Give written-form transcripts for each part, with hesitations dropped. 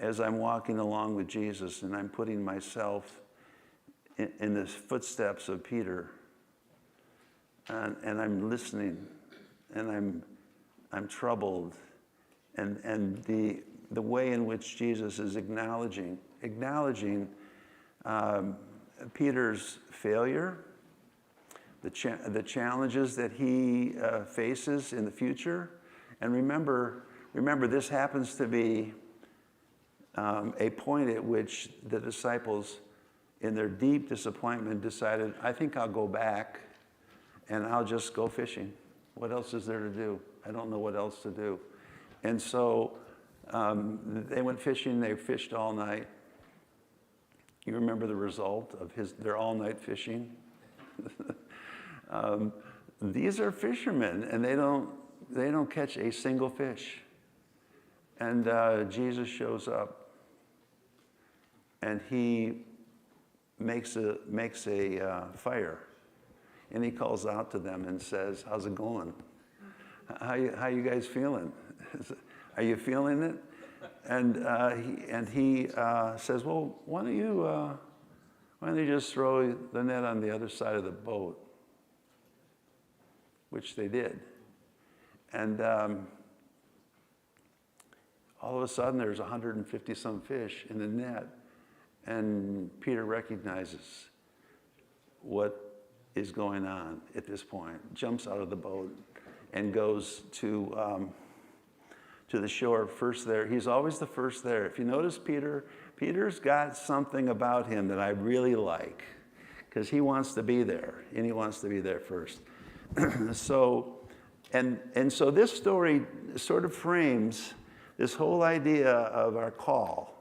as I'm walking along with Jesus and I'm putting myself in the footsteps of Peter, and I'm listening, and I'm troubled, and the way in which Jesus is acknowledging Peter's failure, the challenges that he faces in the future. And remember, this happens to be a point at which the disciples, in their deep disappointment, decided, I think I'll go back and I'll just go fishing. What else is there to do? I don't know what else to do. And so they went fishing. They fished all night. You remember the result of their all-night fishing? These are fishermen, and they don't catch a single fish. And Jesus shows up, and he makes a fire, and he calls out to them and says, "How's it going? How you guys feeling? Are you feeling it?" And he says, "Well, why don't you just throw the net on the other side of the boat?" Which they did. And all of a sudden, there's 150 some fish in the net, and Peter recognizes what is going on at this point, jumps out of the boat and goes to the shore first there. He's always the first there. If you notice Peter's got something about him that I really like, because he wants to be there, and he wants to be there first. So this story sort of frames this whole idea of our call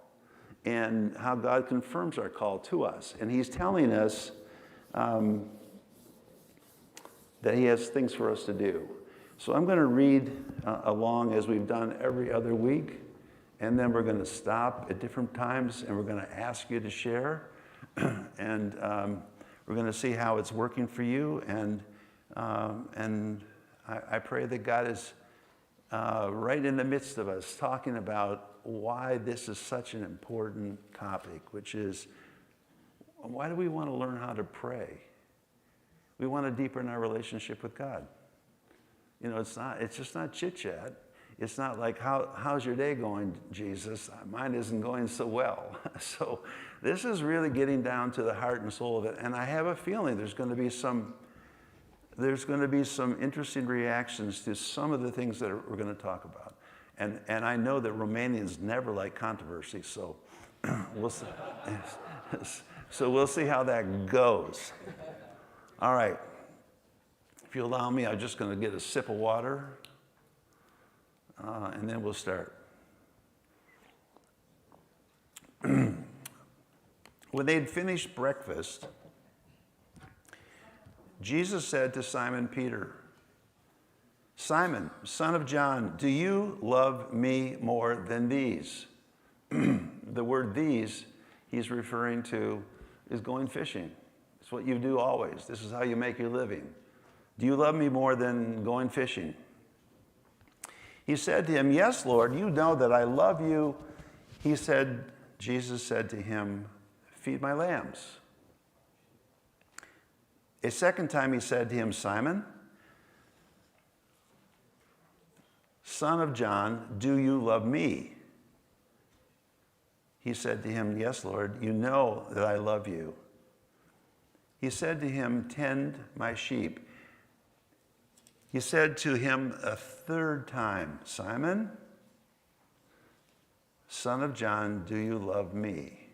and how God confirms our call to us. And he's telling us that he has things for us to do. So I'm going to read along as we've done every other week, and then we're going to stop at different times, and we're going to ask you to share, and we're going to see how it's working for you. And I pray that God is right in the midst of us talking about why this is such an important topic, which is, why do we want to learn how to pray? We want to deepen our relationship with God. You know, it's just not chit-chat. It's not like, how's your day going, Jesus? Mine isn't going so well. So this is really getting down to the heart and soul of it. And I have a feeling there's going to be some interesting reactions to some of the things that we're going to talk about. And I know that Romanians never like controversy, so we'll see. So we'll see how that goes. All right. If you allow me, I'm just going to get a sip of water, and then we'll start. When they'd finished breakfast, Jesus said to Simon Peter, "Simon, son of John, do you love me more than these?" The word "these" he's referring to is going fishing. It's what you do always. This is how you make your living. Do you love me more than going fishing? He said to him, "Yes, Lord, you know that I love you." Jesus said to him, "Feed my lambs." A second time he said to him, "Simon, son of John, do you love me?" He said to him, "Yes, Lord, you know that I love you." He said to him, "Tend my sheep." He said to him a third time, "Simon, son of John, do you love me?"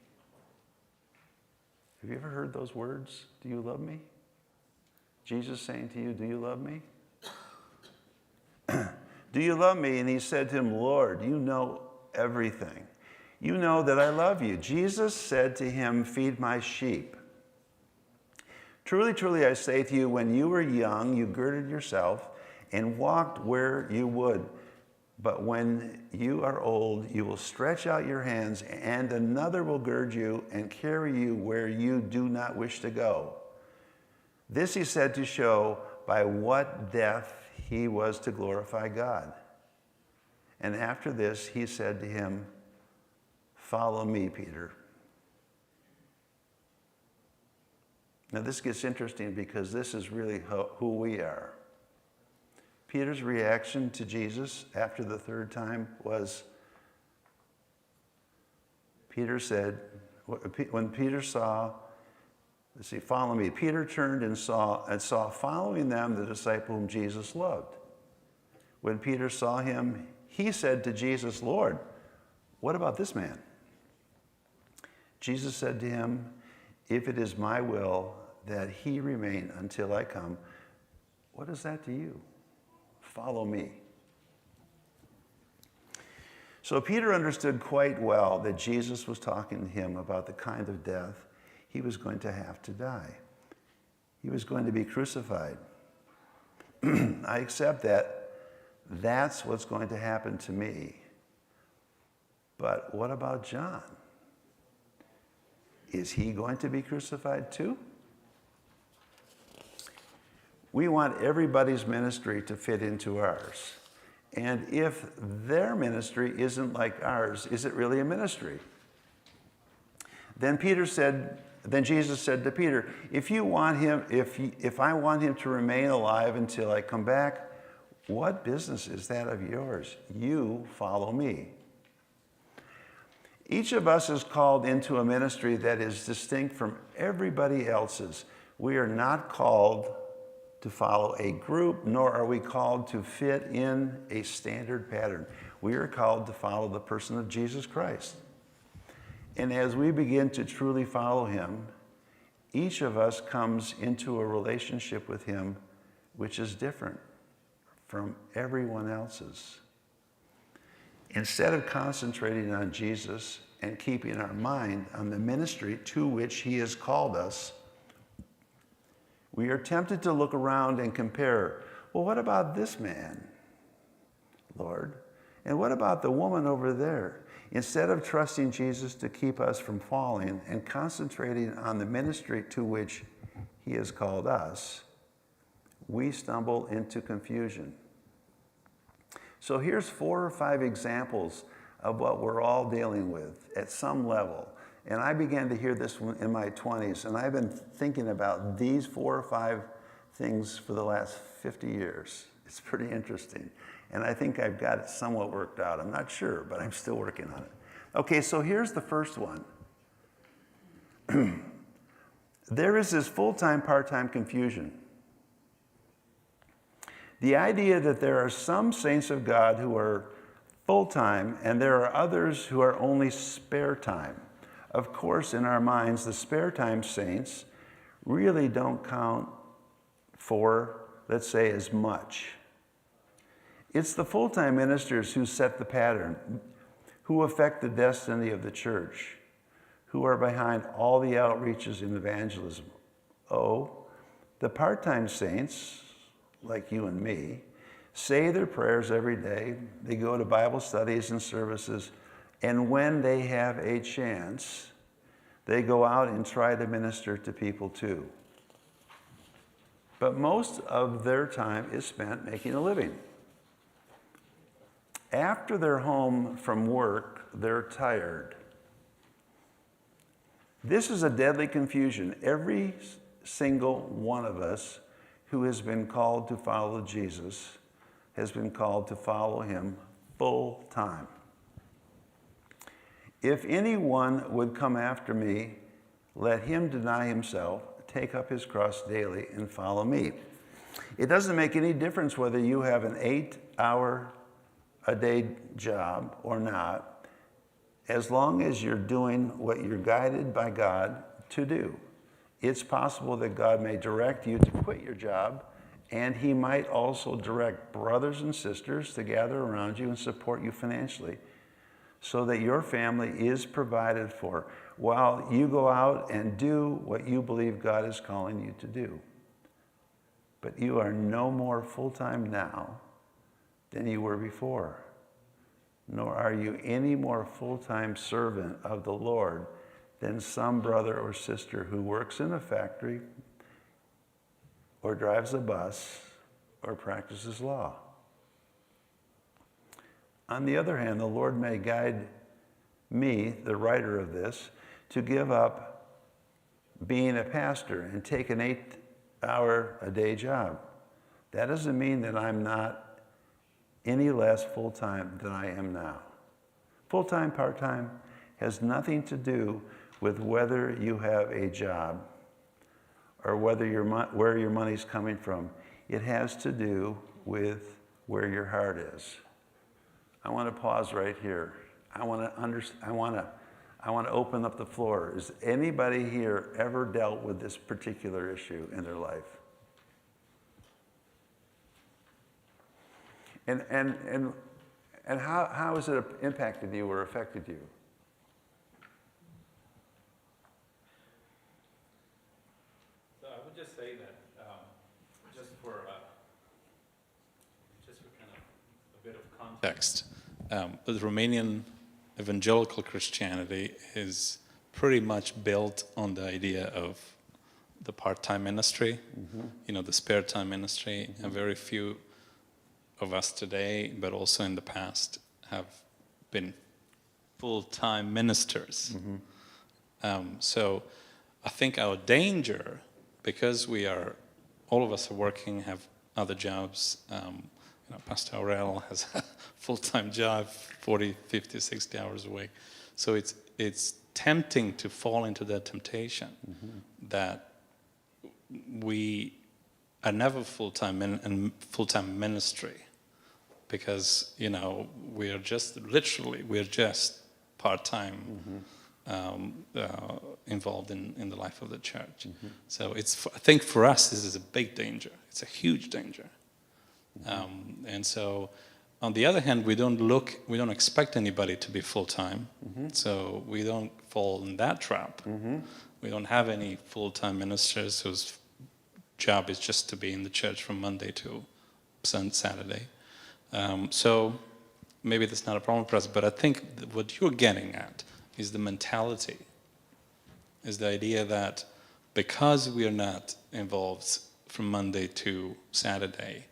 Have you ever heard those words? Do you love me? Jesus saying to you, do you love me? Do you love me? And he said to him, "Lord, you know everything. You know that I love you." Jesus said to him, "Feed my sheep. Truly, truly, I say to you, when you were young, you girded yourself and walked where you would. But when you are old, you will stretch out your hands, and another will gird you and carry you where you do not wish to go." This he said to show by what death he was to glorify God. And after this, he said to him, Follow me, Peter. Now this gets interesting because this is really who we are. Peter's reaction to Jesus after the third time was, Peter said, when Peter saw, follow me. Peter turned and saw following them the disciple whom Jesus loved. When Peter saw him, he said to Jesus, Lord, what about this man? Jesus said to him, if it is my will that he remain until I come, what is that to you? Follow me. So Peter understood quite well that Jesus was talking to him about the kind of death he was going to have to die. He was going to be crucified. I accept that that's what's going to happen to me. But what about John? Is he going to be crucified too? We want everybody's ministry to fit into ours. And if their ministry isn't like ours, is it really a ministry? Then Jesus said to Peter, if I want him to remain alive until I come back, what business is that of yours? You follow me. Each of us is called into a ministry that is distinct from everybody else's. We are not called to follow a group, nor are we called to fit in a standard pattern. We are called to follow the person of Jesus Christ. And as we begin to truly follow him, each of us comes into a relationship with him which is different from everyone else's. Instead of concentrating on Jesus and keeping our mind on the ministry to which he has called us, we are tempted to look around and compare. Well, what about this man, Lord? And what about the woman over there? Instead of trusting Jesus to keep us from falling and concentrating on the ministry to which he has called us, we stumble into confusion. So here's 4 or 5 examples of what we're all dealing with at some level. And I began to hear this in my 20s, and I've been thinking about these 4 or 5 things for the last 50 years. It's pretty interesting. And I think I've got it somewhat worked out. I'm not sure, but I'm still working on it. Okay, so here's the first one. There is this full-time, part-time confusion. The idea that there are some saints of God who are full-time and there are others who are only spare time. Of course, in our minds, the spare time saints really don't count for, let's say, as much. It's the full-time ministers who set the pattern, who affect the destiny of the church, who are behind all the outreaches in evangelism. Oh, the part-time saints, like you and me, say their prayers every day. They go to Bible studies and services. And when they have a chance, they go out and try to minister to people too. But most of their time is spent making a living. After they're home from work, they're tired. This is a deadly confusion. Every single one of us who has been called to follow Jesus has been called to follow him full time. If anyone would come after me, let him deny himself, take up his cross daily, and follow me. It doesn't make any difference whether you have an 8-hour-a-day job or not, as long as you're doing what you're guided by God to do. It's possible that God may direct you to quit your job, and he might also direct brothers and sisters to gather around you and support you financially, so that your family is provided for while you go out and do what you believe God is calling you to do. But you are no more full-time now than you were before, nor are you any more full-time servant of the Lord than some brother or sister who works in a factory or drives a bus or practices law. On the other hand, the Lord may guide me, the writer of this, to give up being a pastor and take an 8-hour-a-day job. That doesn't mean that I'm not any less full-time than I am now. Full-time, part-time has nothing to do with whether you have a job or whether where your money's coming from. It has to do with where your heart is. I want to pause right here. I want to open up the floor. Has anybody here ever dealt with this particular issue in their life? And how has it impacted you or affected you? So I would just say that just for kind of a bit of context, the Romanian evangelical Christianity is pretty much built on the idea of the part-time ministry, the spare time ministry, and very few of us today, but also in the past, have been full-time ministers. So I think our danger, because all of us are working, have other jobs. Pastor Aurel has a full-time job, 40, 50, 60 hours a week. So it's tempting to fall into that temptation that we are never full-time in full-time ministry, because we're just part-time involved in the life of the church. So I think for us this is a big danger. It's a huge danger. And so on the other hand, we don't expect anybody to be full-time. So we don't fall in that trap. We don't have any full-time ministers whose job is just to be in the church from Monday to Saturday. So maybe that's not a problem for us, but I think what you're getting at is the mentality, is the idea that because we are not involved from Monday to Saturday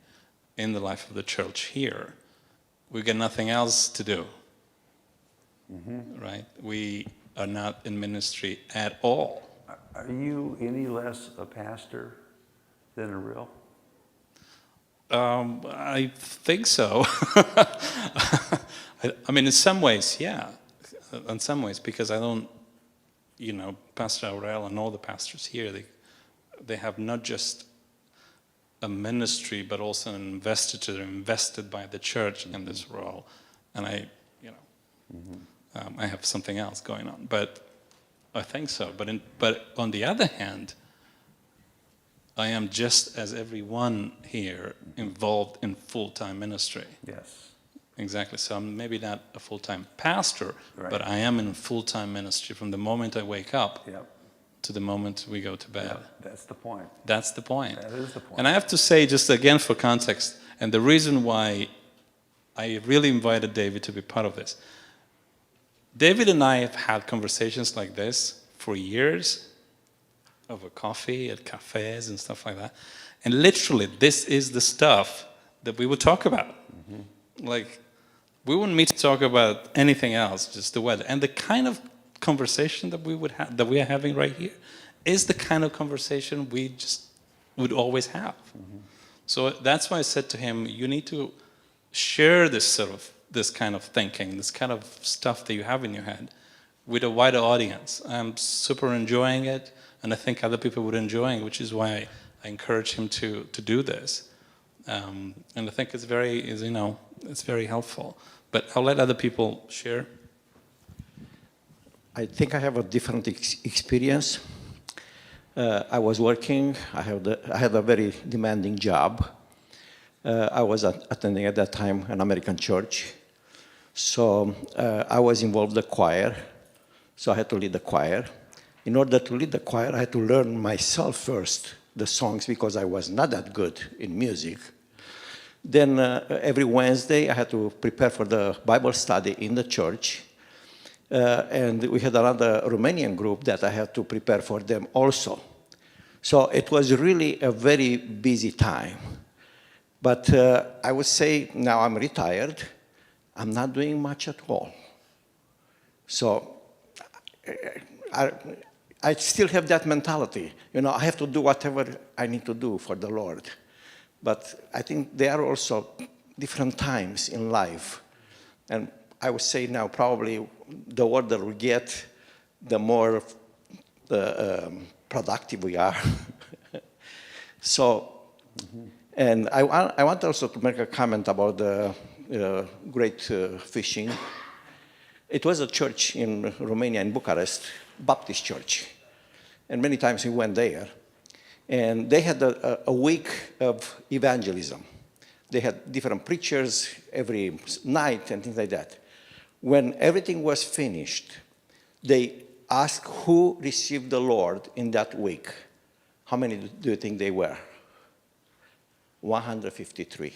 in the life of the church here, we got nothing else to do, right? We are not in ministry at all. Are you any less a pastor than a real? I think so. I mean, in some ways, yeah. In some ways, because I don't, Pastor Aurel and all the pastors here, they have not just a ministry, but also an investiture. They're invested by the church in this role. And I have something else going on. But I think so. But on the other hand, I am just as everyone here involved in full-time ministry. Yes. Exactly. So I'm maybe not a full-time pastor, but I am in full-time ministry from the moment I wake up to the moment we go to bed. Yep. That's the point. That's the point. That is the point. And I have to say, just again for context, and the reason why I really invited David to be part of this. David and I have had conversations like this for years, over coffee at cafes and stuff like that. And literally, this is the stuff that we would talk about. Like, we wouldn't meet to talk about anything else, just the weather. And the kind of conversation that we are having right here is the kind of conversation we just would always have. So that's why I said to him, you need to share this kind of thinking, this kind of stuff that you have in your head with a wider audience. I'm super enjoying it, and I think other people would enjoy it, which is why I encourage him to do this. And I think it's very helpful. But I'll let other people share. I think I have a different experience. I was working. I had a very demanding job. I was attending at that time an American church. So I was involved in the choir. So I had to lead the choir. In order to lead the choir, I had to learn myself first the songs because I was not that good in music. Then every Wednesday, I had to prepare for the Bible study in the church. And we had another Romanian group that I had to prepare for them also. So it was really a very busy time. But I would say now I'm retired. I'm not doing much at all. So I, I still have that mentality. You know, I have to do whatever I need to do for the Lord. But I think there are also different times in life. And I would say now probably the older we get, the more productive we are. So, and I want also to make a comment about the great fishing. It was a church in Romania, in Bucharest, Baptist church. And many times we went there. And they had a week of evangelism. They had different preachers every night and things like that. When everything was finished, they asked who received the Lord in that week. How many do you think they were? 153.